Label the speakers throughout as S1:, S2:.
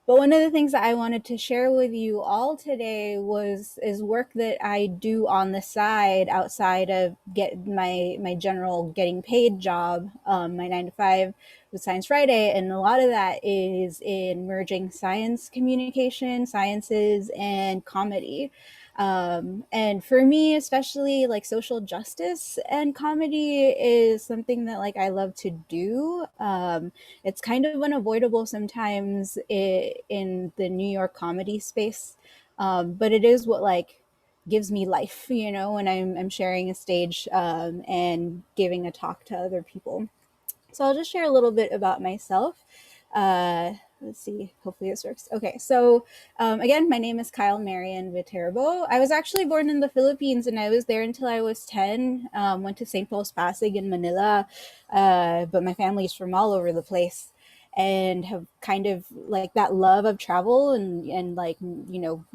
S1: But one of the things that I wanted to share with you all today is work that I do on the side outside of get my general getting paid job, my 9 to 5 with Science Friday, and a lot of that is in merging science communication, sciences, and comedy. And for me, especially like social justice and comedy is something that like I love to do. It's kind of unavoidable sometimes in the New York comedy space, but it is what like gives me life, when I'm sharing a stage and giving a talk to other people. So I'll just share a little bit about myself. Let's see, hopefully this works. Okay, so again, my name is Kyle Marian Viterbo. I was actually born in the Philippines and I was there until I was 10. Went to St. Paul's Pasig in Manila, but my family is from all over the place and have kind of like that love of travel and like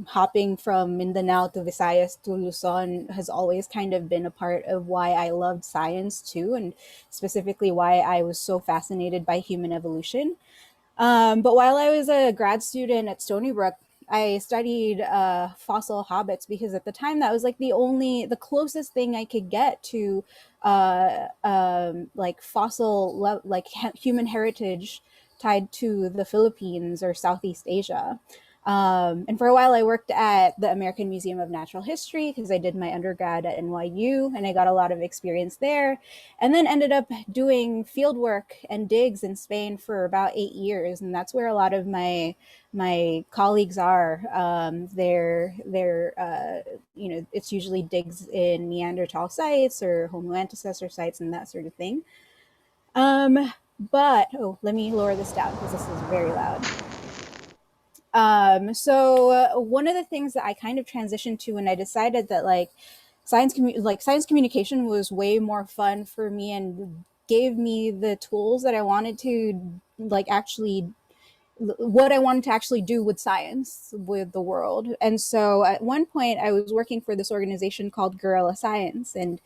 S1: hopping from Mindanao to Visayas to Luzon has always kind of been a part of why I loved science too, and specifically why I was so fascinated by human evolution. But while I was a grad student at Stony Brook, I studied fossil habits because at the time that was like the closest thing I could get to like human heritage tied to the Philippines or Southeast Asia. And for a while, I worked at the American Museum of Natural History because I did my undergrad at NYU and I got a lot of experience there. And then ended up doing field work and digs in Spain for about 8 years. And that's where a lot of my colleagues are. It's usually digs in Neanderthal sites or Homo antecessor sites and that sort of thing. But let me lower this down because this is very loud. So one of the things that I kind of transitioned to when I decided that like science communication was way more fun for me and gave me the tools that I wanted to like actually what I wanted to actually do with science, with the world. And so at one point, I was working for this organization called Guerrilla Science, and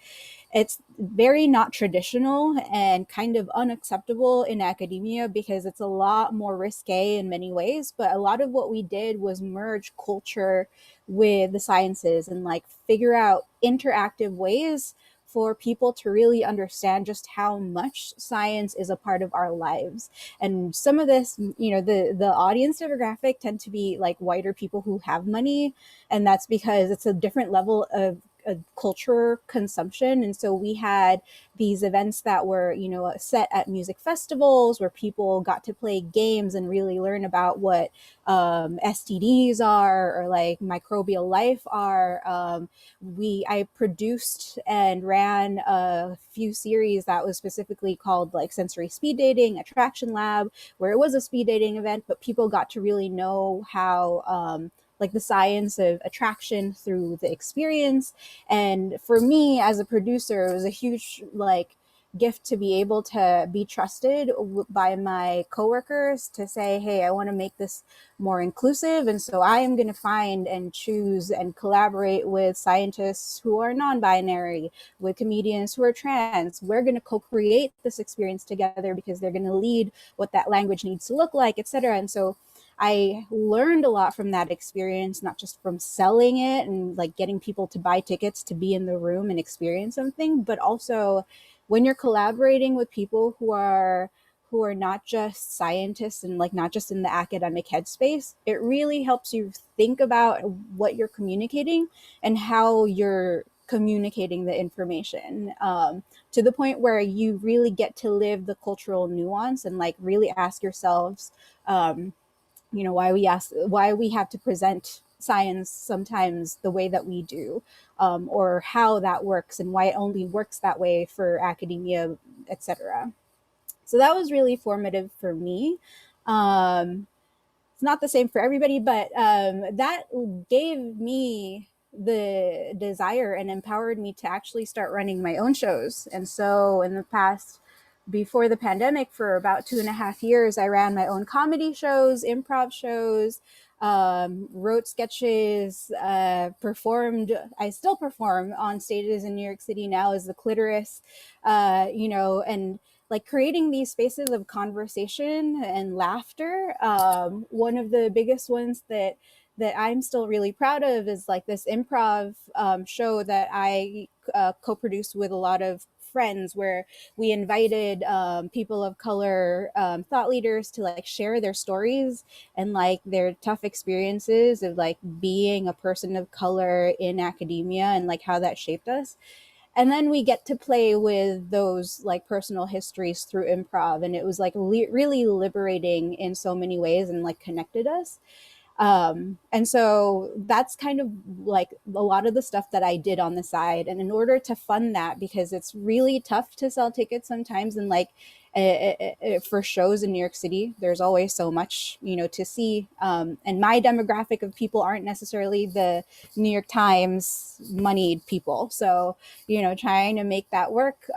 S1: it's very not traditional and kind of unacceptable in academia because it's a lot more risque in many ways. But a lot of what we did was merge culture with the sciences and like figure out interactive ways for people to really understand just how much science is a part of our lives. And some of this, the audience demographic tend to be like whiter people who have money, and that's because it's a different level of a culture consumption. And so we had these events that were set at music festivals where people got to play games and really learn about what STDs are or like microbial life are. I produced and ran a few series that was specifically called like sensory speed dating attraction lab, where it was a speed dating event, but people got to really know how like the science of attraction through the experience. And for me as a producer, it was a huge like gift to be able to be trusted by my coworkers to say, hey, I want to make this more inclusive. And so I am going to find and choose and collaborate with scientists who are non-binary, with comedians who are trans. We're going to co-create this experience together because they're going to lead what that language needs to look like, etc. And so I learned a lot from that experience, not just from selling it and like getting people to buy tickets to be in the room and experience something, but also when you're collaborating with people who are not just scientists and like not just in the academic headspace, it really helps you think about what you're communicating and how you're communicating the information, to the point where you really get to live the cultural nuance and like really ask yourselves, why we have to present science sometimes the way that we do, or how that works and why it only works that way for academia, etc. So that was really formative for me. It's not the same for everybody, but that gave me the desire and empowered me to actually start running my own shows. And so in the past, before the pandemic, for about 2.5 years, I ran my own comedy shows, improv shows, wrote sketches, performed. I still perform on stages in New York City now as the Clitoris, and like creating these spaces of conversation and laughter. One of the biggest ones that I'm still really proud of is like this improv show that I co-produced with a lot of friends, where we invited people of color thought leaders to like share their stories and like their tough experiences of like being a person of color in academia and like how that shaped us. And then we get to play with those like personal histories through improv, and it was like really liberating in so many ways and like connected us. And so that's kind of like a lot of the stuff that I did on the side. And in order to fund that, because it's really tough to sell tickets sometimes, and like for shows in New York City, there's always so much, to see. And my demographic of people aren't necessarily the New York Times moneyed people. So, trying to make that work.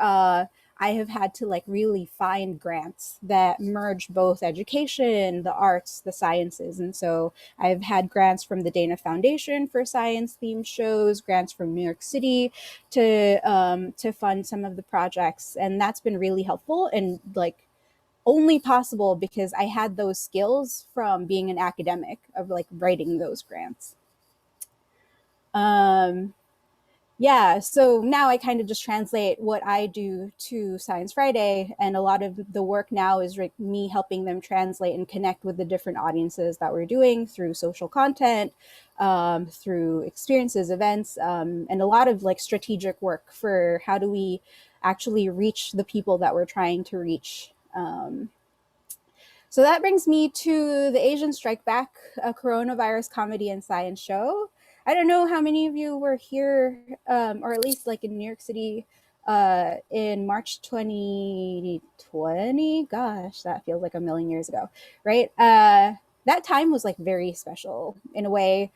S1: I have had to like really find grants that merge both education, the arts, the sciences. And so I've had grants from the Dana Foundation for science themed shows, grants from New York City to fund some of the projects, and that's been really helpful and like only possible because I had those skills from being an academic of like writing those grants. Um, yeah, so now I kind of just translate what I do to Science Friday, and a lot of the work now is like me helping them translate and connect with the different audiences that we're doing through social content, through experiences, events, and a lot of like strategic work for how do we actually reach the people that we're trying to reach. So that brings me to the Asian Strike Back, a coronavirus comedy and science show. I don't know how many of you were here, or at least like in New York City in March 2020. Gosh, that feels like a million years ago, right? That time was like very special in a way.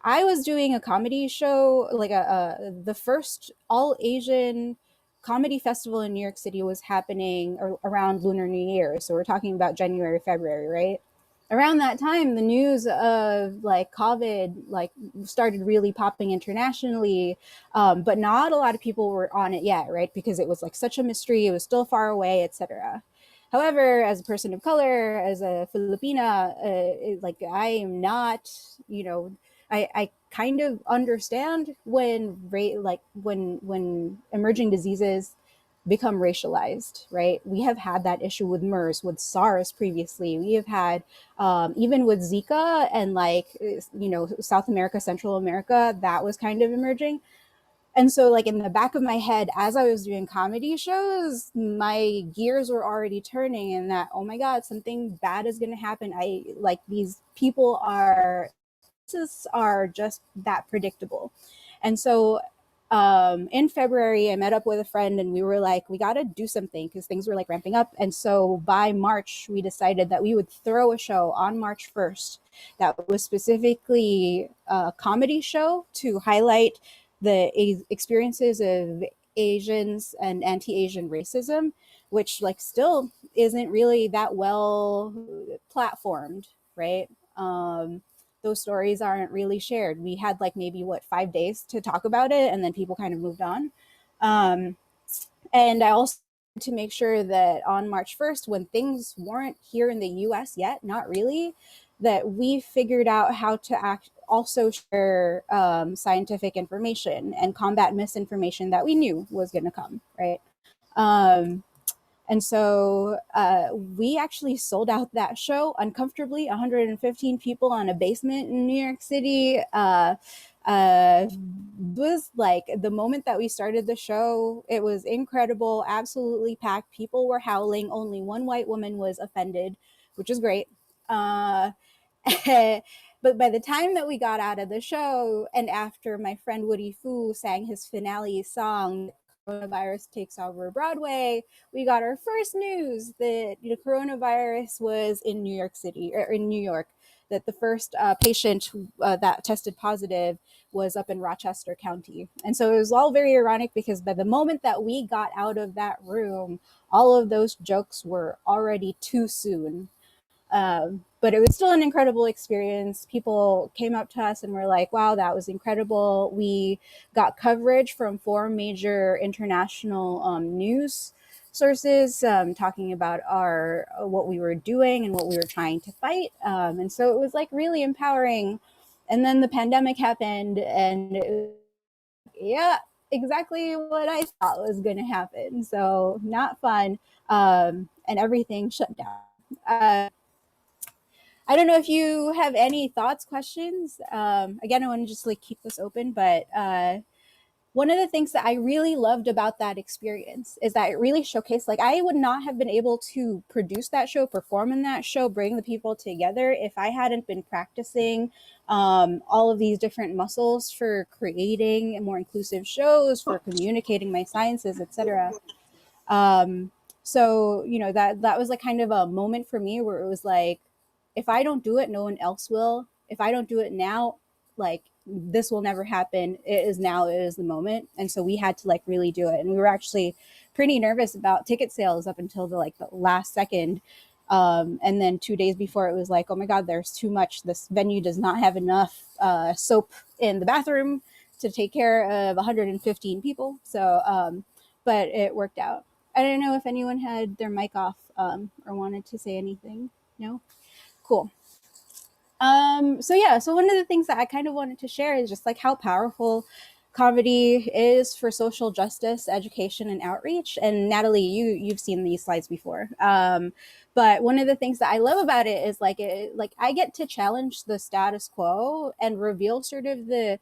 S1: I was doing a comedy show, like the first all Asian comedy festival in New York City was happening around Lunar New Year. So we're talking about January, February, right? Around that time, the news of like COVID like started really popping internationally, but not a lot of people were on it yet, right? Because it was like such a mystery, it was still far away, etc. However, as a person of color, as a Filipina, like I am not, you know, I kind of understand when like when emerging diseases become racialized, right? We have had that issue with MERS, with SARS previously. We have had even with Zika and like South America, Central America, that was kind of emerging. And so like in the back of my head, as I was doing comedy shows, my gears were already turning, and that, oh my God, something bad is going to happen. I like these people are just that predictable. And so in February, I met up with a friend and we were like, we got to do something because things were like ramping up. And so by March, we decided that we would throw a show on March 1st that was specifically a comedy show to highlight the experiences of Asians and anti-Asian racism, which like still isn't really that well platformed, right? Those stories aren't really shared. We had like maybe 5 days to talk about it, and then people kind of moved on. Um, and I also to make sure that on March 1st, when things weren't here in the US yet, not really, that we figured out how to also share scientific information and combat misinformation that we knew was going to come, right? Um, and so we actually sold out that show uncomfortably, 115 people on a basement in New York City. Was like the moment that we started the show, it was incredible, absolutely packed. People were howling. Only one white woman was offended, which is great. Uh, but by the time that we got out of the show, and after my friend Woody Fu sang his finale song, Coronavirus Takes Over Broadway, we got our first news that the coronavirus was in New York City, or in New York, that the first patient that tested positive was up in Rochester County. And so it was all very ironic because by the moment that we got out of that room, all of those jokes were already too soon. But it was still an incredible experience. People came up to us and were like, wow, that was incredible. We got coverage from 4 major international news sources, talking about our what we were doing and what we were trying to fight. And so it was like really empowering. And then the pandemic happened, and it was, yeah, exactly what I thought was going to happen. So not fun, and everything shut down. I don't know if you have any thoughts, questions. Again, I want to just like keep this open, but one of the things that I really loved about that experience is that it really showcased, like, I would not have been able to produce that show, perform in that show, bring the people together if I hadn't been practicing all of these different muscles for creating more inclusive shows, for communicating my sciences, etc. Um, so that was like kind of a moment for me where it was like, if I don't do it, no one else will. If I don't do it now, like, this will never happen. It is now, it is the moment. And so we had to like really do it. And we were actually pretty nervous about ticket sales up until the last second. And then 2 days before, it was like, oh my God, there's too much. This venue does not have enough soap in the bathroom to take care of 115 people. So, but it worked out. I don't know if anyone had their mic off, or wanted to say anything. No? Cool. So yeah, so one of the things that I kind of wanted to share is just like how powerful comedy is for social justice, education, and outreach. And Natalie, you've seen these slides before. But one of the things that I love about it is like I get to challenge the status quo and reveal sort of the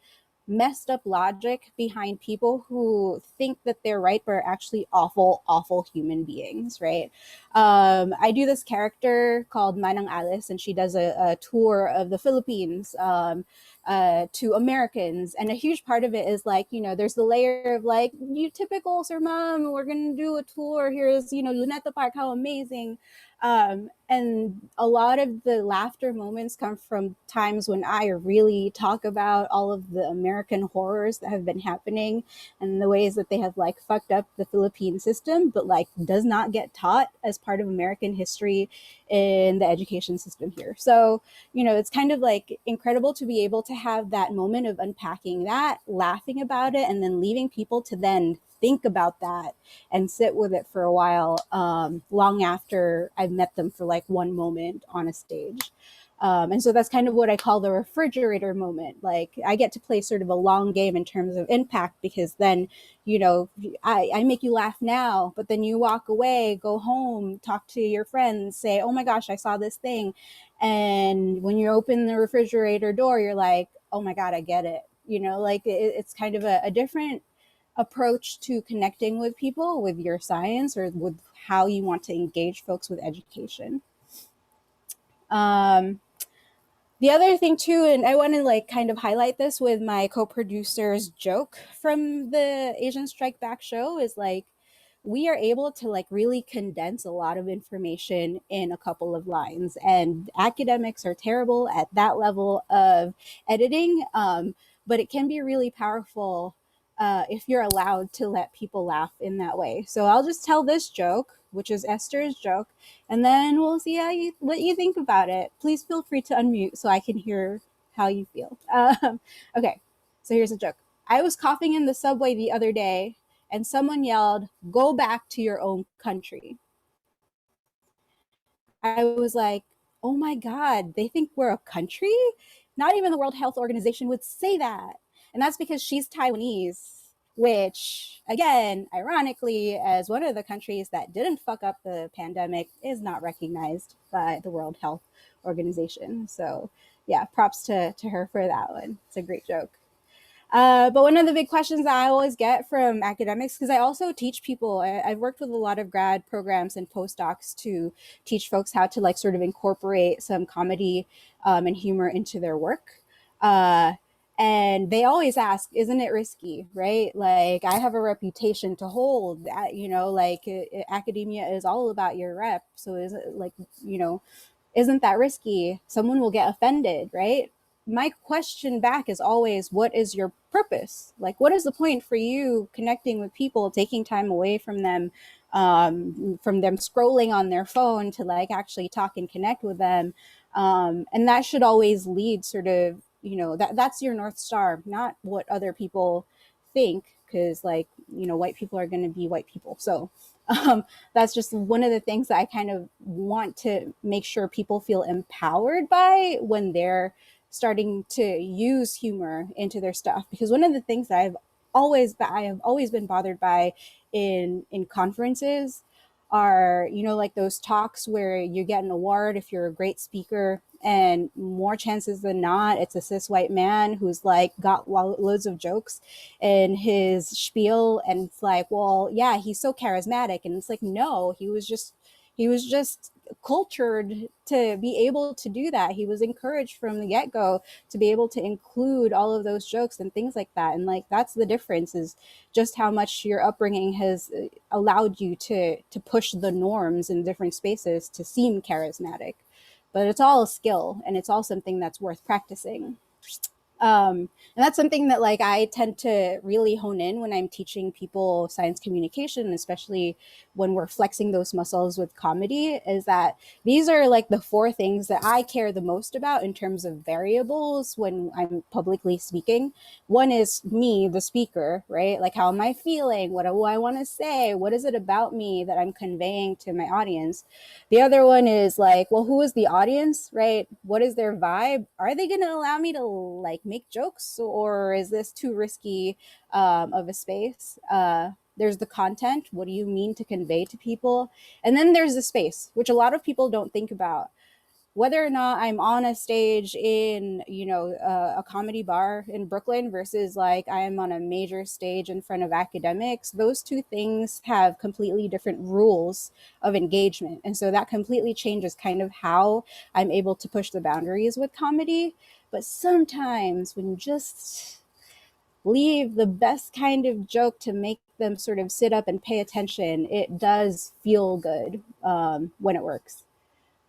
S1: messed up logic behind people who think that they're right but are actually awful human beings, right? I do this character called Manang Alice, and she does a tour of the Philippines, to Americans. And a huge part of it is like, there's the layer of like, you typical Sir Mom, we're going to do a tour. Here's, Luneta Park, how amazing. And a lot of the laughter moments come from times when I really talk about all of the American horrors that have been happening and the ways that they have like fucked up the Philippine system, but like does not get taught as part of American history in the education system here. So, it's kind of like incredible to be able to have that moment of unpacking that, laughing about it, and then leaving people to then think about that and sit with it for a while, long after I've met them for like one moment on a stage. And so that's kind of what I call the refrigerator moment. Like, I get to play sort of a long game in terms of impact, because then, I make you laugh now, but then you walk away, go home, talk to your friends, say, oh my gosh, I saw this thing. And when you open the refrigerator door, you're like, oh my God, I get it. Like it's kind of a different approach to connecting with people with your science, or with how you want to engage folks with education. Um, the other thing too, and I want to like kind of highlight this with my co-producer's joke from the Asian Strike Back show, is like, we are able to like really condense a lot of information in a couple of lines, and academics are terrible at that level of editing. But it can be really powerful if you're allowed to let people laugh in that way. So I'll just tell this joke, which is Esther's joke, and then we'll see what you think about it. Please feel free to unmute so I can hear how you feel. Okay, so here's a joke. I was coughing in the subway the other day, and someone yelled, "Go back to your own country." I was like, oh my God, they think we're a country? Not even the World Health Organization would say that. And that's because she's Taiwanese, which, again, ironically, as one of the countries that didn't fuck up the pandemic, is not recognized by the World Health Organization. So, yeah, props to her for that one. It's a great joke. But one of the big questions that I always get from academics, because I also teach people, I've worked with a lot of grad programs and postdocs to teach folks how to like sort of incorporate some comedy and humor into their work. Uh, and they always ask, isn't it risky, right? Like, I have a reputation to hold, like academia is all about your rep. So is it like, isn't that risky? Someone will get offended, right? My question back is always, what is your purpose? Like, what is the point for you connecting with people, taking time away from them scrolling on their phone to like actually talk and connect with them? And that should always lead sort of, that's your North Star, not what other people think. Cause like, white people are going to be white people. So That's just one of the things that I kind of want to make sure people feel empowered by when they're starting to use humor into their stuff. Because one of the things that I have always been bothered by in conferences are, you know, like those talks where you get an award if you're a great speaker, and more chances than not it's a cis white man who's like got loads of jokes in his spiel, and it's like, well, yeah, he's so charismatic, and it's like, no, he was just cultured to be able to do that. He was encouraged from the get-go to be able to include all of those jokes and things like that. And like, that's the difference, is just how much your upbringing has allowed you to push the norms in different spaces to seem charismatic. But it's all a skill, and it's all something that's worth practicing. And that's something that like I tend to really hone in when I'm teaching people science communication, especially when we're flexing those muscles with comedy, is that these are like the four things that I care the most about in terms of variables when I'm publicly speaking. One is me, the speaker, right? Like, how am I feeling? What do I want to say? What is it about me that I'm conveying to my audience? The other one is like, well, who is the audience, right? What is their vibe? Are they going to allow me to like make jokes, or is this too risky of a space? There's the content. What do you mean to convey to people? And then there's the space, which a lot of people don't think about. Whether or not I'm on a stage in, you know, a comedy bar in Brooklyn versus like I'm on a major stage in front of academics, those two things have completely different rules of engagement. And so that completely changes kind of how I'm able to push the boundaries with comedy. But sometimes when you just leave the best kind of joke to make them sort of sit up and pay attention, it does feel good when it works.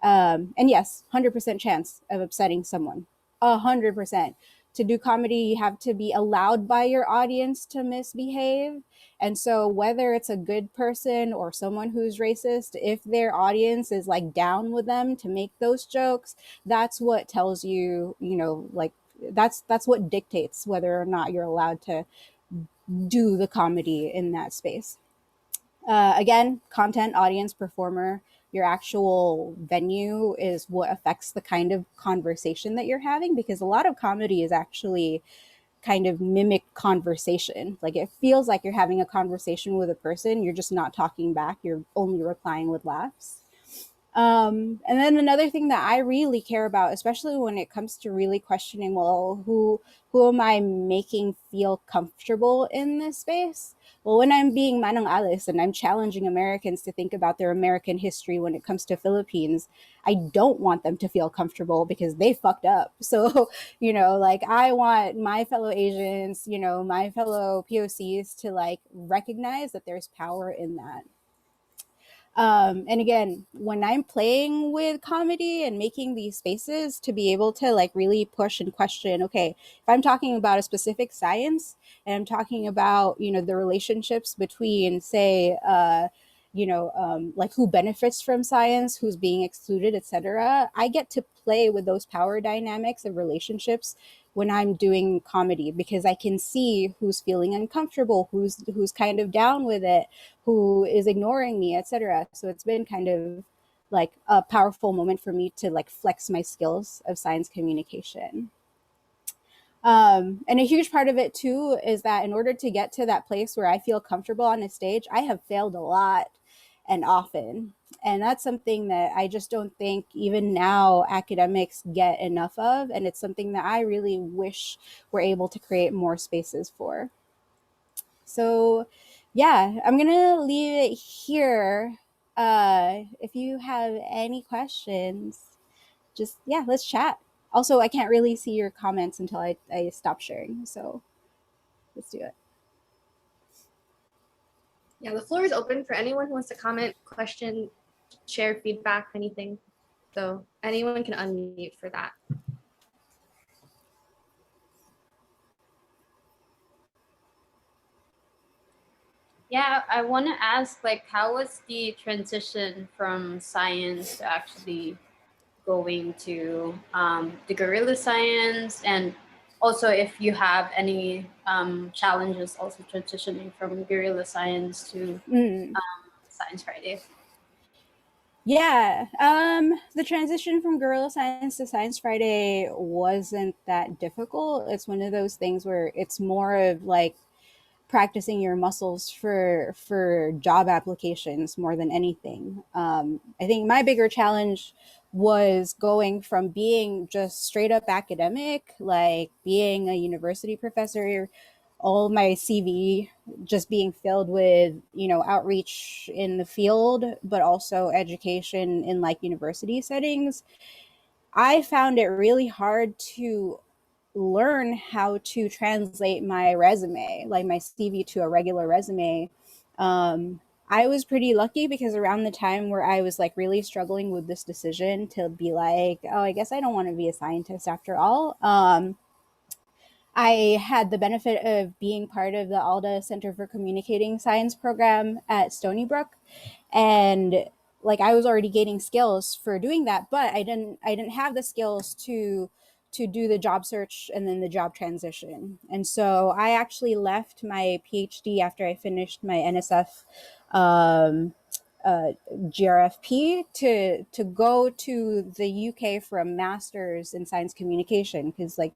S1: And yes, 100% chance of upsetting someone. 100%. To do comedy, you have to be allowed by your audience to misbehave. And so, whether it's a good person or someone who's racist, if their audience is like down with them to make those jokes, that's what tells you, you know, like that's what dictates whether or not you're allowed to do the comedy in that space. Again, content, audience, performer, your actual venue is what affects the kind of conversation that you're having, because a lot of comedy is actually kind of mimic conversation. Like, it feels like you're having a conversation with a person, you're just not talking back, you're only replying with laughs. And then another thing that I really care about, especially when it comes to really questioning, well, who am I making feel comfortable in this space? Well, when I'm being Manang Alice and I'm challenging Americans to think about their American history when it comes to Philippines, I don't want them to feel comfortable because they fucked up. So, you know, like, I want my fellow Asians, you know, my fellow POCs to like recognize that there's power in that. And again, when I'm playing with comedy and making these spaces to be able to like really push and question, okay, if I'm talking about a specific science and I'm talking about, you know, the relationships between, say, like who benefits from science, who's being excluded, etc., I get to play with those power dynamics of relationships when I'm doing comedy, because I can see who's feeling uncomfortable, who's kind of down with it, who is ignoring me, etc. So it's been kind of like a powerful moment for me to like flex my skills of science communication. And a huge part of it too is that in order to get to that place where I feel comfortable on a stage, I have failed a lot and often. And that's something that I just don't think even now academics get enough of. And it's something that I really wish we're able to create more spaces for. So, yeah, I'm going to leave it here. If you have any questions, just, yeah, let's chat. Also, I can't really see your comments until I stop sharing. So let's do it.
S2: Yeah, the floor is open for anyone who wants to comment, question, share feedback, anything. So anyone can unmute for that.
S3: Yeah, I want to ask, like, how was the transition from science to actually going to the guerrilla science, and also if you have any challenges also transitioning from guerrilla science to Science Friday?
S1: Yeah, the transition from Guerrilla Science to Science Friday wasn't that difficult. It's one of those things where it's more of like practicing your muscles for job applications more than anything. I think my bigger challenge was going from being just straight up academic, like being a university professor, all my CV just being filled with, you know, outreach in the field, but also education in like university settings. I found it really hard to learn how to translate my resume, like my CV to a regular resume. I was pretty lucky because around the time where I was like really struggling with this decision to be like, oh, I guess I don't want to be a scientist after all. I had the benefit of being part of the ALDA Center for Communicating Science program at Stony Brook, and like I was already gaining skills for doing that, but I didn't have the skills to do the job search and then the job transition. And so I actually left my PhD after I finished my NSF um, GRFP to go to the UK for a master's in science communication, because like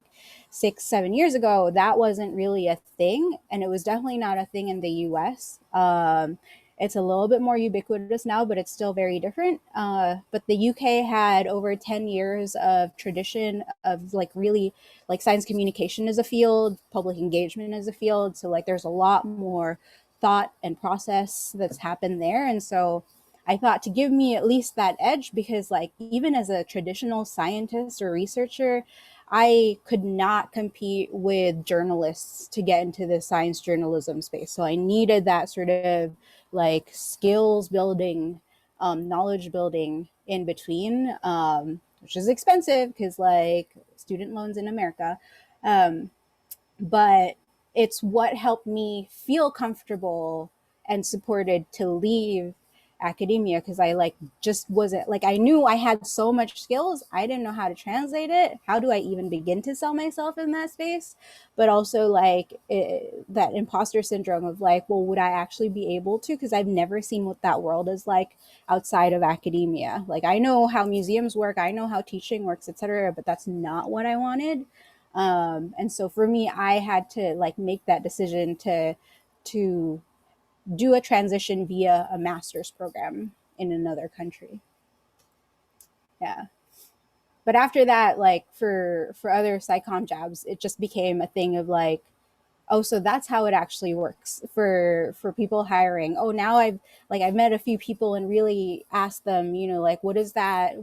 S1: 6 7 years ago that wasn't really a thing, and it was definitely not a thing in the US. It's a little bit more ubiquitous now, but it's still very different. But the UK had over 10 years of tradition of like really like science communication as a field, public engagement as a field. So like there's a lot more thought and process that's happened there. And so I thought to give me at least that edge, because like even as a traditional scientist or researcher, I could not compete with journalists to get into the science journalism space. So I needed that sort of like skills building, knowledge building in between, which is expensive because like student loans in America. Um, but it's what helped me feel comfortable and supported to leave academia, because I like just wasn't like, I knew I had so much skills, I didn't know how to translate it. How do I even begin to sell myself in that space? But also like that imposter syndrome of like, well, would I actually be able to, because I've never seen what that world is like outside of academia. Like I know how museums work, I know how teaching works, etc., but that's not what I wanted. And so for me, I had to like make that decision to do a transition via a master's program in another country. Yeah. But after that, like for other psychom jobs, it just became a thing of like, oh, so that's how it actually works for people hiring. Oh, now I've met a few people and really asked them, you know, like what is that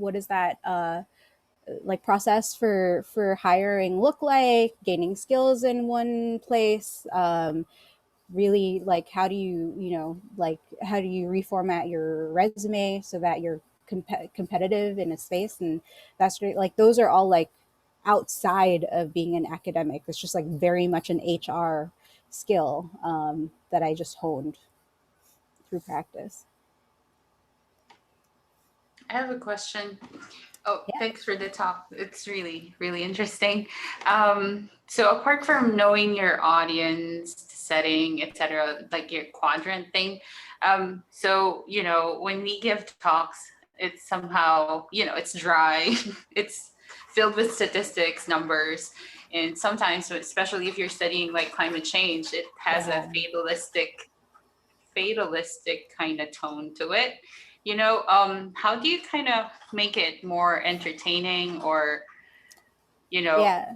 S1: like process for hiring look like, gaining skills in one place, really like how do you, you know, like how do you reformat your resume so that you're competitive in a space. And that's great. Like those are all like outside of being an academic. It's just like very much an HR skill, that I just honed through practice.
S4: I have a question. Oh,
S1: Yeah.
S4: thanks for the talk. It's really, really interesting. So apart from knowing your audience, setting, etc., like your quadrant thing, so you know, when we give talks, it's somehow, you know, it's dry, it's filled with statistics, numbers, and sometimes, especially if you're studying like climate change, it has a fatalistic kind of tone to it. You know, how do you kind of make it more entertaining, or, you know,
S1: Yeah.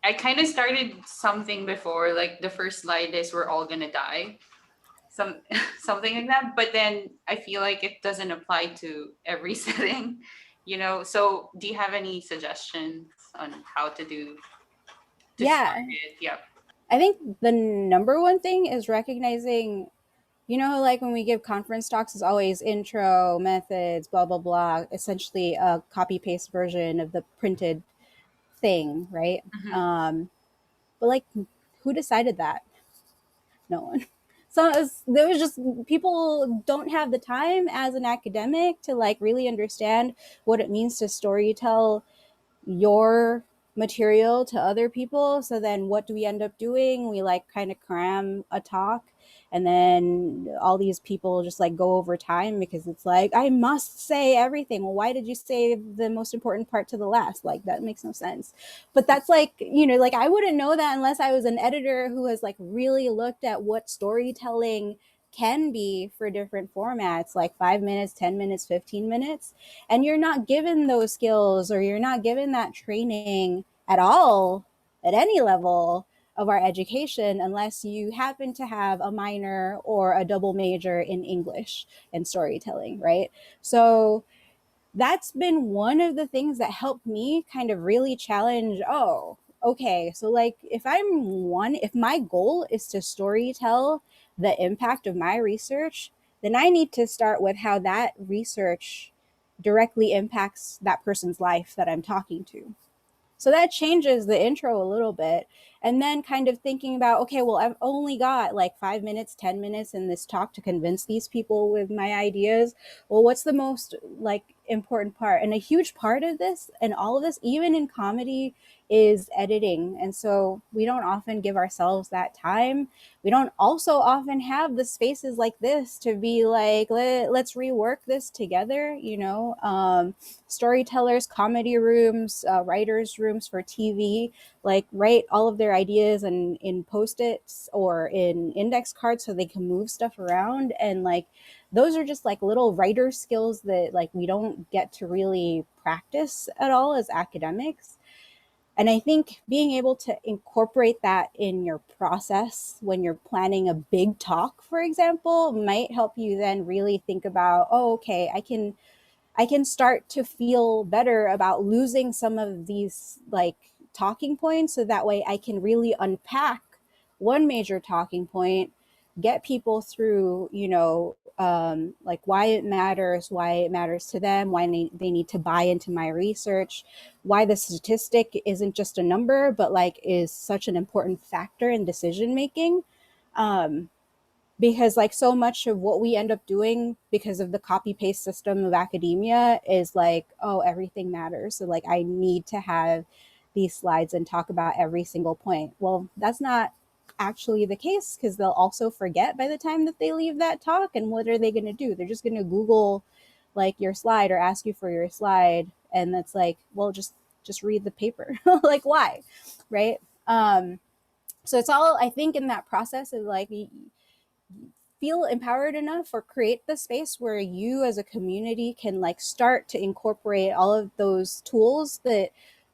S4: I kind of started something before, like the first slide is we're all gonna die, some something like that. But then I feel like it doesn't apply to every setting, you know. So do you have any suggestions on how to do to start
S1: Yeah.
S4: it? Yeah.
S1: I think the number one thing is recognizing, you know, like when we give conference talks, it's always intro, methods, blah, blah, blah, essentially a copy paste version of the printed thing, right?
S4: Mhm.
S1: But like, who decided that? No one. So there was just, people don't have the time as an academic to like really understand what it means to storytell your material to other people. So then what do we end up doing? We like kind of cram a talk. and then all these people just like go over time because it's like, I must say everything. Well, why did you save the most important part to the last? Like, that makes no sense. But that's like, like I wouldn't know that unless I was an editor who has like really looked at what storytelling can be for different formats, like 5 minutes, 10 minutes, 15 minutes. And you're not given those skills, or you're not given that training at all at any level of our education unless you happen to have a minor or a double major in English and storytelling, right? So that's been one of the things that helped me kind of really challenge, oh, okay, so like if my goal is to story tell the impact of my research, then I need to start with how that research directly impacts that person's life that I'm talking to. So that changes the intro a little bit. And then kind of thinking about, okay, well, I've only got like 5 minutes, 10 minutes in this talk to convince these people with my ideas. Well, what's the most like important part? And a huge part of this and all of this, even in comedy, is editing. And so we don't often give ourselves that time. We don't also often have the spaces like this to be like, let's rework this together, storytellers, comedy rooms, writers' rooms for TV, like write all of their ideas in post-its or in index cards so they can move stuff around. And like, those are just like little writer skills that like we don't get to really practice at all as academics. And I think being able to incorporate that in your process when you're planning a big talk, for example, might help you then really think about, oh, okay, I can start to feel better about losing some of these like talking points, so that way I can really unpack one major talking point, get people through, like why it matters to them, why they need to buy into my research, why the statistic isn't just a number, but like is such an important factor in decision making. Um, because like so much of what we end up doing because of the copy paste system of academia is like, oh, everything matters, so like I need to have these slides and talk about every single point. Well, that's not actually the case, because they'll also forget by the time that they leave that talk. And what are they going to do? They're just going to Google like your slide or ask you for your slide, and that's like, well, just read the paper. Like, why? Right? So it's all, I think, in that process of like, feel empowered enough or create the space where you as a community can like start to incorporate all of those tools that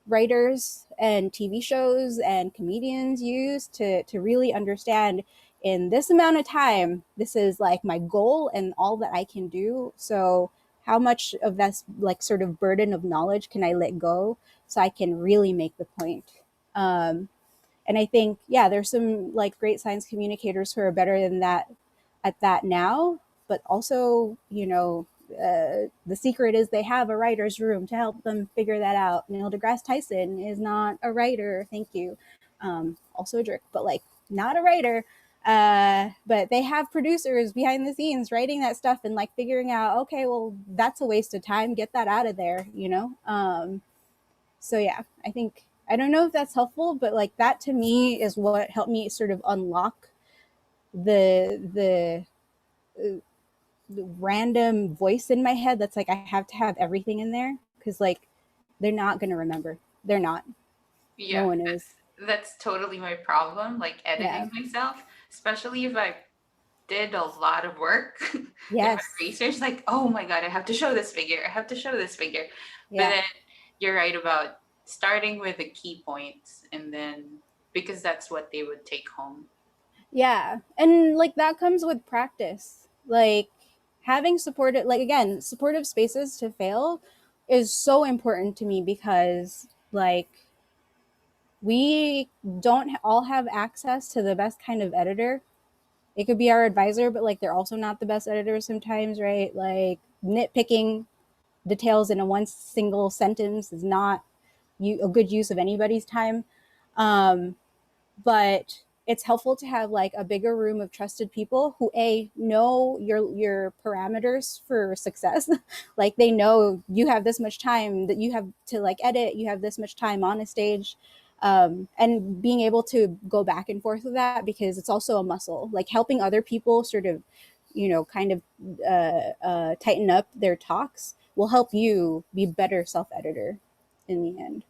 S1: writers and TV shows and comedians use to really understand, in this amount of time, this is like my goal and all that I can do. So how much of that like sort of burden of knowledge can I let go so I can really make the point? And I think, yeah, there's some like great science communicators who are better than that at that now, but also, the secret is they have a writer's room to help them figure that out. Neil deGrasse Tyson is not a writer, thank you. Also a jerk, but like not a writer. But they have producers behind the scenes writing that stuff and like figuring out, okay, well, that's a waste of time. Get that out of there. So yeah, I think, I don't know if that's helpful, but like that to me is what helped me sort of unlock the random voice in my head that's like, I have to have everything in there, because like they're not going to remember. They're not. No
S4: Yeah,
S1: one is.
S4: that's totally my problem, like
S1: Yeah.
S4: editing myself, especially if I did a lot of work in my
S1: Yes.
S4: research, like, oh my God, I have to show this figure. I have to show this figure. But
S1: Yeah.
S4: then you're right about starting with the key points, and then because that's what they would take home.
S1: Yeah. And like that comes with practice. Like having supportive, like again, supportive spaces to fail is so important to me, because like we don't all have access to the best kind of editor. It could be our advisor, but like they're also not the best editors sometimes, right? Like nitpicking details in a one single sentence is not a good use of anybody's time. Um, but it's helpful to have like a bigger room of trusted people who know your parameters for success. Like they know you have this much time that you have to like edit, you have this much time on a stage. And being able to go back and forth with that, because it's also a muscle, like helping other people sort of, kind of tighten up their talks will help you be better self-editor in the end.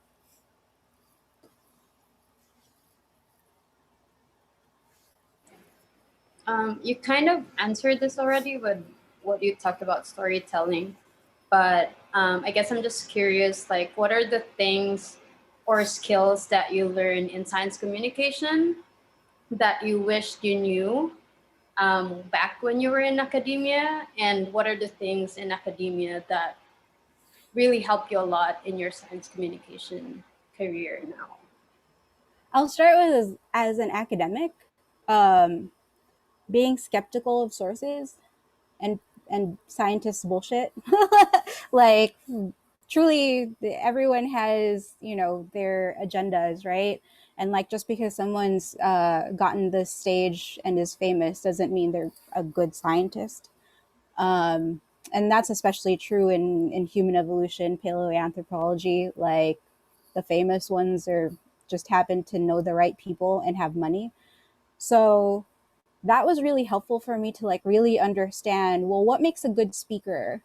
S3: You kind of answered this already with what you talked about storytelling, but I guess I'm just curious, like, what are the things or skills that you learn in science communication that you wished you knew back when you were in academia, and what are the things in academia that really help you a lot in your science communication career now?
S1: I'll start with as an academic, um, being skeptical of sources and scientists bullshit. Like, truly, everyone has their agendas, right? And like, just because someone's gotten this stage and is famous doesn't mean they're a good scientist. um, and that's especially true in human evolution, paleoanthropology. Like, the famous ones are just happen to know the right people and have money. So that was really helpful for me to like really understand, well, what makes a good speaker,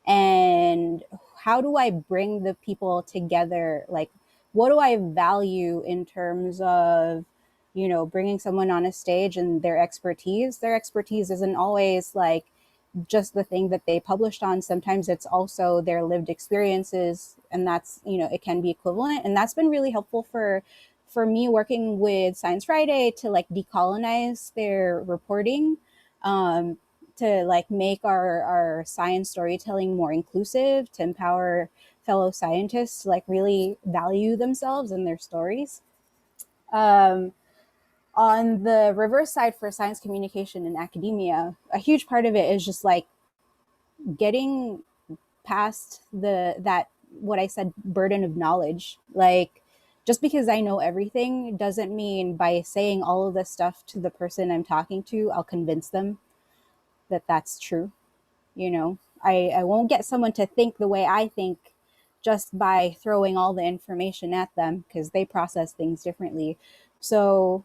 S1: and how do I bring the people together? Like, what do I value in terms of bringing someone on a stage and their expertise isn't always like just the thing that they published on. Sometimes it's also their lived experiences, and that's it can be equivalent. And that's been really helpful for me working with Science Friday to like decolonize their reporting, um, to like make our science storytelling more inclusive, to empower fellow scientists to like really value themselves and their stories. um, on the reverse side, for science communication in academia, a huge part of it is just like getting past the that what I said, burden of knowledge. Like, just because I know everything doesn't mean by saying all of this stuff to the person I'm talking to, I'll convince them that that's true. I won't get someone to think the way I think just by throwing all the information at them, because they process things differently. So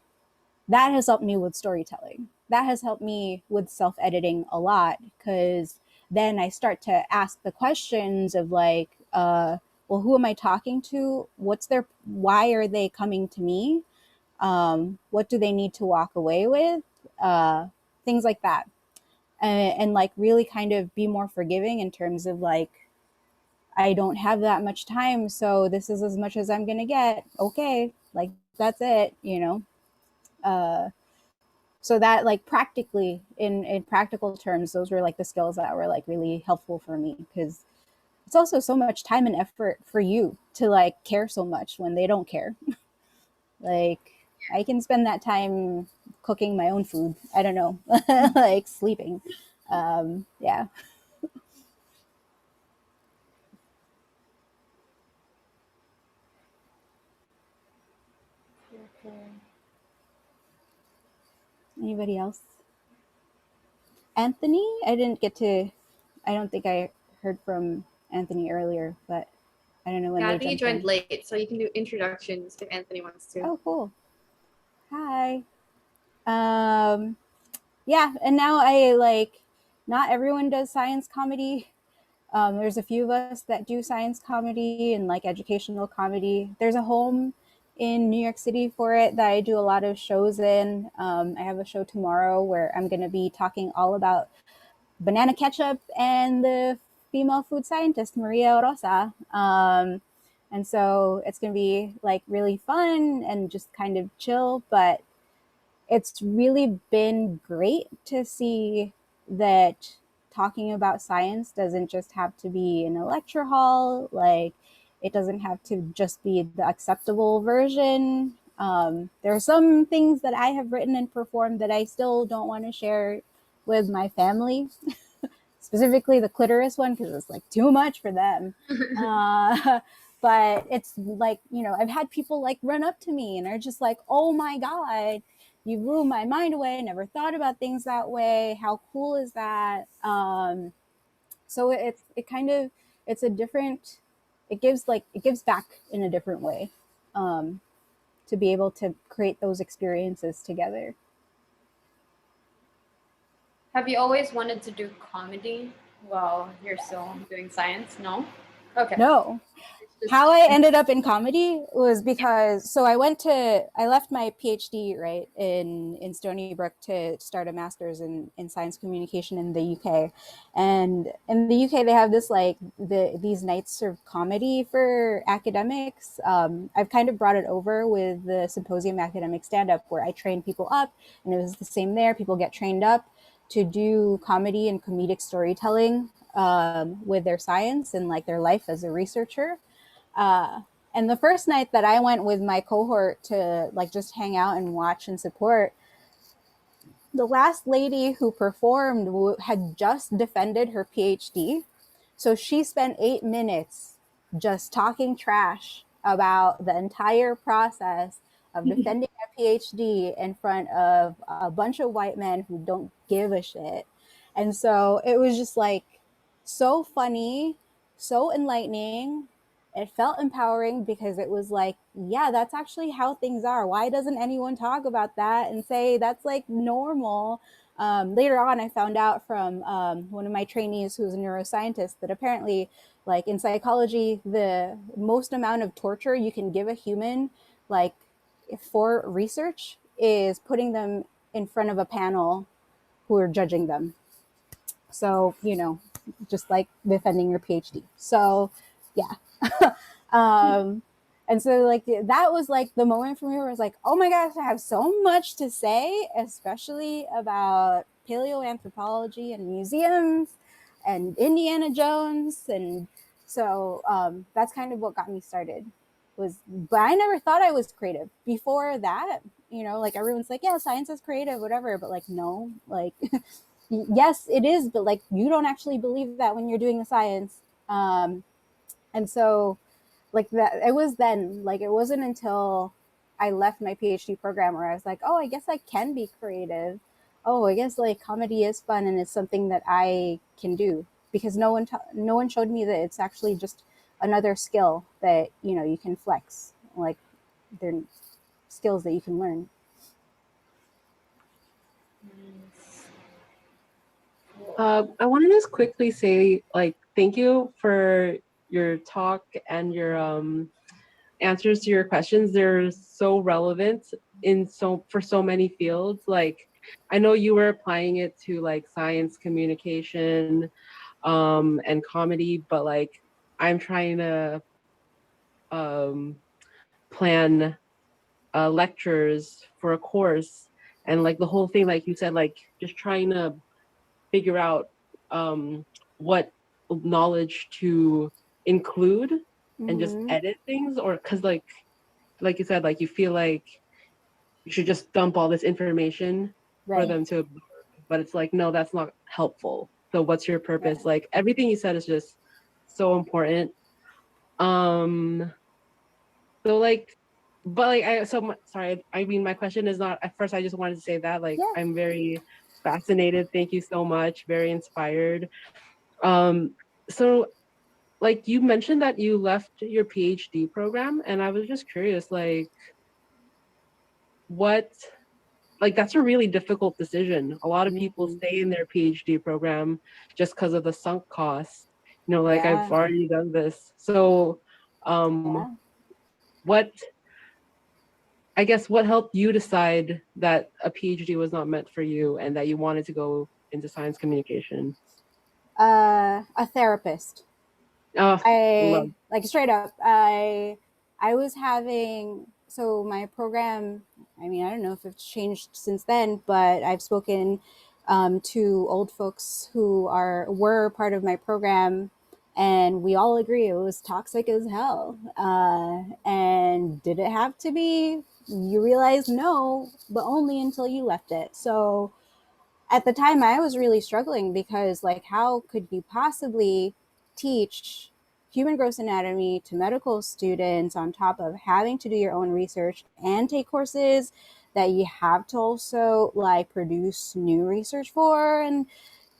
S1: that has helped me with storytelling. That has helped me with self editing a lot, because then I start to ask the questions of like, well, who am I talking to? Why are they coming to me? What do they need to walk away with? Things like that. And like really kind of be more forgiving in terms of like, I don't have that much time, so this is as much as I'm going to get. Okay. Like, that's it. Uh, so that, like, practically, in practical terms, those were like the skills that were like really helpful for me, because it's also so much time and effort for you to like care so much when they don't care. Like, I can spend that time cooking my own food, I don't know, like sleeping. Yeah.
S3: Okay.
S1: Anybody else? Anthony, I don't think I heard from Anthony earlier, but I don't know when
S2: Yeah, I
S1: they
S2: think you
S1: jumped
S2: joined
S1: in.
S2: late, so you can do introductions if Anthony wants to.
S1: Oh, cool. Hi. Um, yeah, and now I like, not everyone does science comedy. There's a few of us that do science comedy and like educational comedy. There's a home in New York City for it that I do a lot of shows in. I have a show tomorrow where I'm going to be talking all about banana ketchup and the female food scientist Maria Rosa. And so it's going to be like really fun and just kind of chill, but it's really been great to see that talking about science doesn't just have to be in a lecture hall. Like, it doesn't have to just be the acceptable version. There are some things that I have written and performed that I still don't want to share with my family, specifically the clitoris one, because it's like too much for them. But it's like, I've had people like run up to me and are just like, oh my God, you blew my mind away. I never thought about things that way. How cool is that? So it kind of, it's a different, it gives back in a different way. Um, to be able to create those experiences together.
S3: Have you always wanted to do comedy while you're still doing science? No? Okay.
S1: No. How I ended up in comedy was because I left my PhD right in Stony Brook to start a master's in science communication in the UK. And in the UK they have this these nights of comedy for academics. I've kind of brought it over with the Symposium Academic Stand Up, where I train people up, and it was the same there. People get trained up to do comedy and comedic storytelling with their science and like their life as a researcher. And the first night that I went with my cohort to like just hang out and watch and support, the last lady who performed had just defended her PhD. So she spent 8 minutes just talking trash about the entire process of defending a PhD in front of a bunch of white men who don't give a shit. And so it was just like so funny, so enlightening. It felt empowering because it was like, yeah, that's actually how things are. Why doesn't anyone talk about that and say that's like normal? Later on, I found out from one of my trainees who's a neuroscientist that apparently, like in psychology, the most amount of torture you can give a human, like for research, is putting them in front of a panel who are judging them. So, just like defending your PhD. So, yeah. um, and so, like, that was like the moment for me where I was like, oh my gosh, I have so much to say, especially about paleoanthropology and museums and Indiana Jones. And so that's kind of what got me started. But I never thought I was creative before that. Like everyone's like, yeah, science is creative, whatever. But like, no, like, yes, it is. But like, you don't actually believe that when you're doing the science. And so like that, it was then, like, it wasn't until I left my PhD program where I was like, oh, I guess I can be creative. Oh, I guess like comedy is fun and it's something that I can do, because no one showed me that it's actually just another skill that, you can flex. Like they're skills that you can learn.
S5: I want to just quickly say, like, thank you for your talk and your answers to your questions. They're so relevant for so many fields. Like, I know you were applying it to like science communication and comedy, but like I'm trying to plan lectures for a course, and like the whole thing, like you said, like just trying to figure out what knowledge to include and just edit things, or because like you said, like you feel like you should just dump all this information for
S1: Right.
S5: them to absorb, but it's like, no, that's not helpful. So what's your purpose?
S1: Yeah.
S5: Like everything you said is just so important. So like, but like sorry, I mean, my question is not, at first I just wanted to say that like
S1: Yeah.
S5: I'm very fascinated, thank you so much, very inspired. So like you mentioned that you left your PhD program, and I was just curious, like what, like that's a really difficult decision. A lot of people stay in their PhD program just because of the sunk cost. Like
S1: Yeah.
S5: I've already done this. So
S1: Yeah.
S5: what, I guess, what helped you decide that a PhD was not meant for you and that you wanted to go into science communication?
S1: A therapist.
S5: Oh, love.
S1: I like straight up. I was having, my program. I mean, I don't know if it's changed since then, but I've spoken to old folks who were part of my program, and we all agree it was toxic as hell. And did it have to be? You realize no, but only until you left it. So at the time I was really struggling, because like, how could you possibly teach human gross anatomy to medical students on top of having to do your own research and take courses that you have to also like produce new research for? And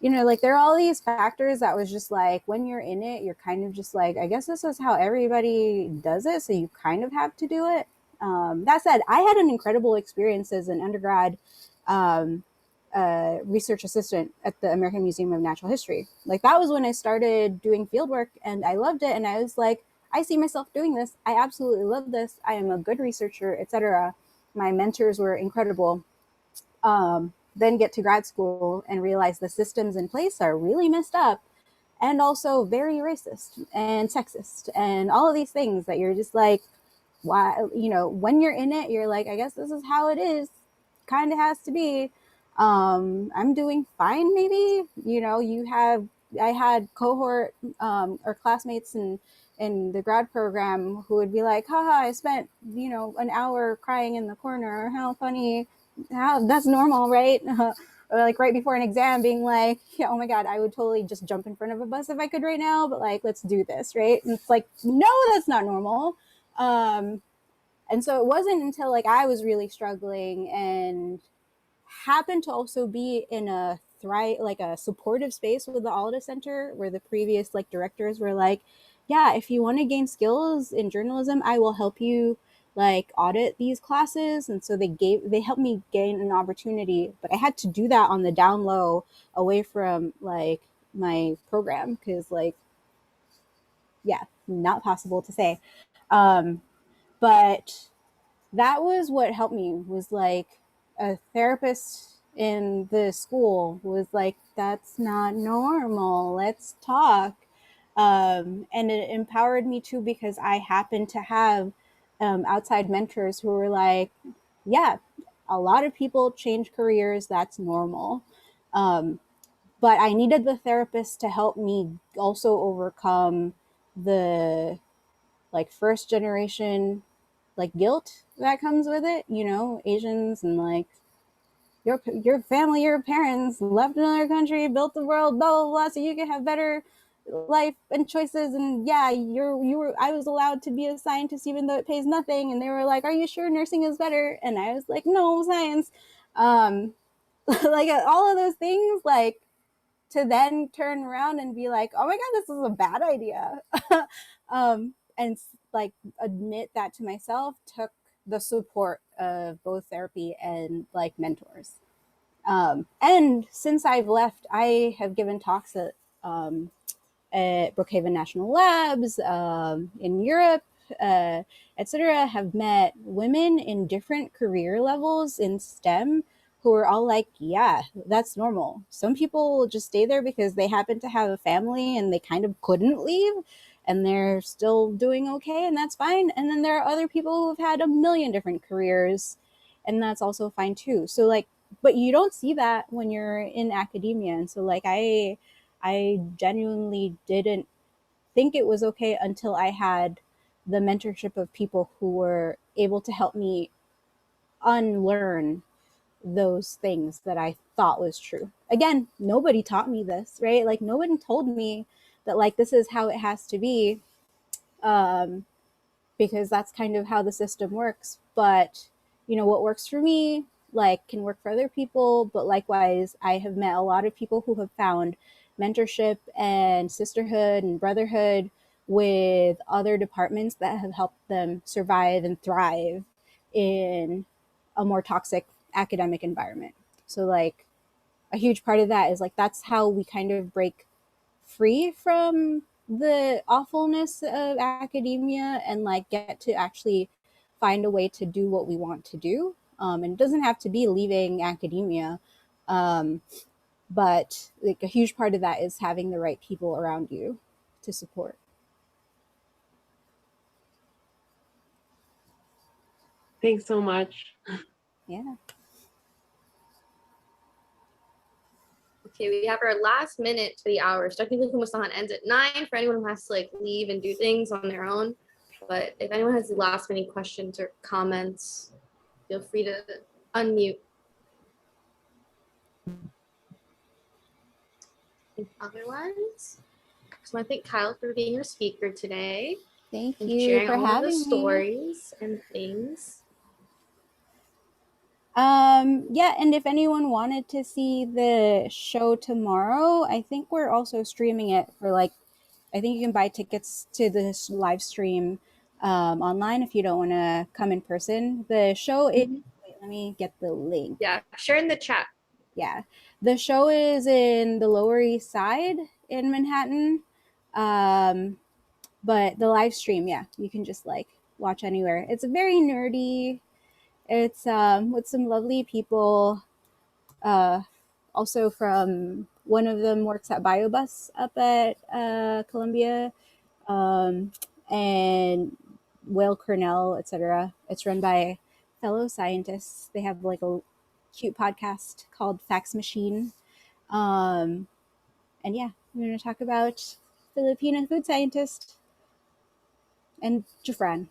S1: like there are all these factors that was just like, when you're in it, you're kind of just like, I guess this is how everybody does it, so you kind of have to do it. That said, I had an incredible experience as an undergrad um, research assistant at the American Museum of Natural History. Like that was when I started doing field work, and I loved it. And I was like, I see myself doing this. I absolutely love this. I am a good researcher, etc. My mentors were incredible. Then get to grad school and realize the systems in place are really messed up and also very racist and sexist and all of these things that you're just like, why, when you're in it, you're like, I guess this is how it is. Kind of has to be. I'm doing fine, maybe. I had cohort or classmates in the grad program who would be like, haha, I spent, an hour crying in the corner. How funny. How that's normal, right? Or like right before an exam being like, yeah, oh my God, I would totally just jump in front of a bus if I could right now, but like, let's do this, right? And it's like, no, that's not normal. Um, and so it wasn't until like I was really struggling and happened to also be in a like a supportive space with the Alda Center where the previous like directors were like, yeah, if you want to gain skills in journalism, I will help you like audit these classes. And so they helped me gain an opportunity, but I had to do that on the down low away from like my program because like, yeah, not possible to say. But that was what helped me, was like a therapist in the school was like, that's not normal, let's talk. And it empowered me too because I happened to have outside mentors who were like, yeah, a lot of people change careers, that's normal. um, but I needed the therapist to help me also overcome the like first generation like guilt that comes with it, Asians and like your family, your parents left another country, built the world, blah blah blah, so you can have better life and choices. And yeah, I was allowed to be a scientist even though it pays nothing. And they were like, "Are you sure nursing is better?" And I was like, "No, science." Um, like all of those things, like to then turn around and be like, oh my God, this is a bad idea. And like admit that to myself took the support of both therapy and like mentors. And since I've left, I have given talks at Brookhaven National Labs, in Europe, etc., have met women in different career levels in STEM who are all like, yeah, that's normal. Some people just stay there because they happen to have a family and they kind of couldn't leave and they're still doing okay, and that's fine. And then there are other people who've had a million different careers, and that's also fine too. So, like, but you don't see that when you're in academia. And so, like, I genuinely didn't think it was okay until I had the mentorship of people who were able to help me unlearn those things that I thought was true. Again, nobody taught me this, right? Like nobody told me that like this is how it has to be. Um, because that's kind of how the system works. But what works for me like can work for other people. But likewise, I have met a lot of people who have found mentorship and sisterhood and brotherhood with other departments that have helped them survive and thrive in a more toxic academic environment. So like a huge part of that is like that's how we kind of break free from the awfulness of academia and like get to actually find a way to do what we want to do. And it doesn't have to be leaving academia, um, but like a huge part of that is having the right people around you to support.
S5: Thanks so much.
S1: Yeah.
S2: Okay, we have our last minute to the hour. So technically, Kumustahan ends at 9 for anyone who has to like leave and do things on their own. But if anyone has the last minute questions or comments, feel free to unmute. And otherwise, so I thank Kyle for being your speaker today
S1: Thank
S2: and
S1: you
S2: sharing
S1: for
S2: all of the
S1: having me.
S2: stories and things.
S1: Yeah, and if anyone wanted to see the show tomorrow, I think we're also streaming it for like, I think you can buy tickets to this live stream online if you don't want to come in person. The show is,
S2: Mhm.
S1: wait, let me get the link.
S2: Yeah, share in the chat.
S1: Yeah. The show is in the Lower East Side in Manhattan. But the live stream, yeah, you can just like watch anywhere. It's very nerdy. It's with some lovely people. Uh, also from one of them works at BioBus up at Columbia, and Will Cornell, etc. It's run by fellow scientists. They have like a cute podcast called Fax Machine. Um, and yeah, we're going to talk about Filipino food scientist and Jafran.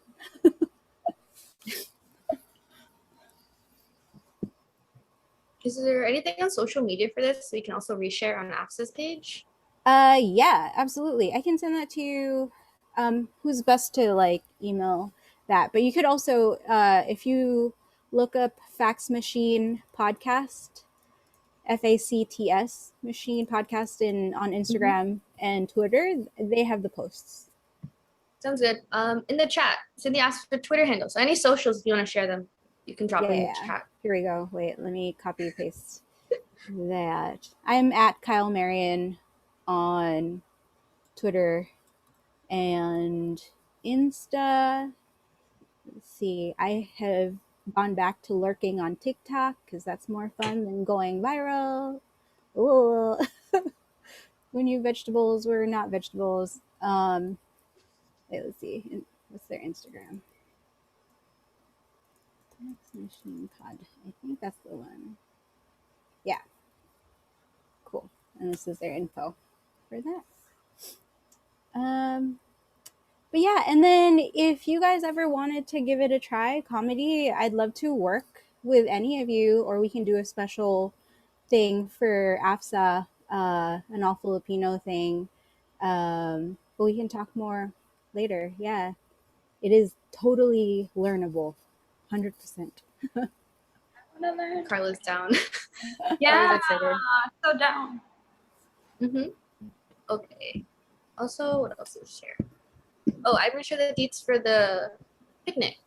S2: Is there anything on social media for this so we can also reshare on AFSA's page?
S1: Yeah, absolutely. I can send that to you. Who's best to like email that? But you could also, if you look up Fax Machine Podcast, FACTS Machine Podcast on Instagram and Twitter, they have the posts.
S2: Sounds good. In the chat, Cindy asked for Twitter handles. So any socials, if you want to share them, you can drop it in the
S1: Yeah.
S2: chat.
S1: Here we go. Wait, let me copy paste that. I'm at Kyle Marian on Twitter and Insta. Let's see. I have gone back to lurking on TikTok because that's more fun than going viral. Ooh. When you vegetables were not vegetables. Wait, let's see. What's their Instagram? Machine Pod. I think that's the one. Yeah. Cool. And this is their info for that. But yeah, and then if you guys ever wanted to give it a try, comedy, I'd love to work with any of you, or we can do a special thing for AFSA, an all Filipino thing. But we can talk more later. Yeah, it is totally learnable, 100%.
S2: Carla's down.
S3: Yeah,
S2: excited.
S3: so down.
S2: Okay. Also, what else to share? Oh, I'm gonna share the deets for the picnic.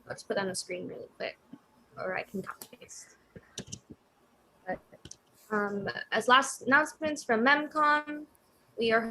S2: Let's put that on the screen really quick, or I can copy paste. But, as last announcements from MemCom, we are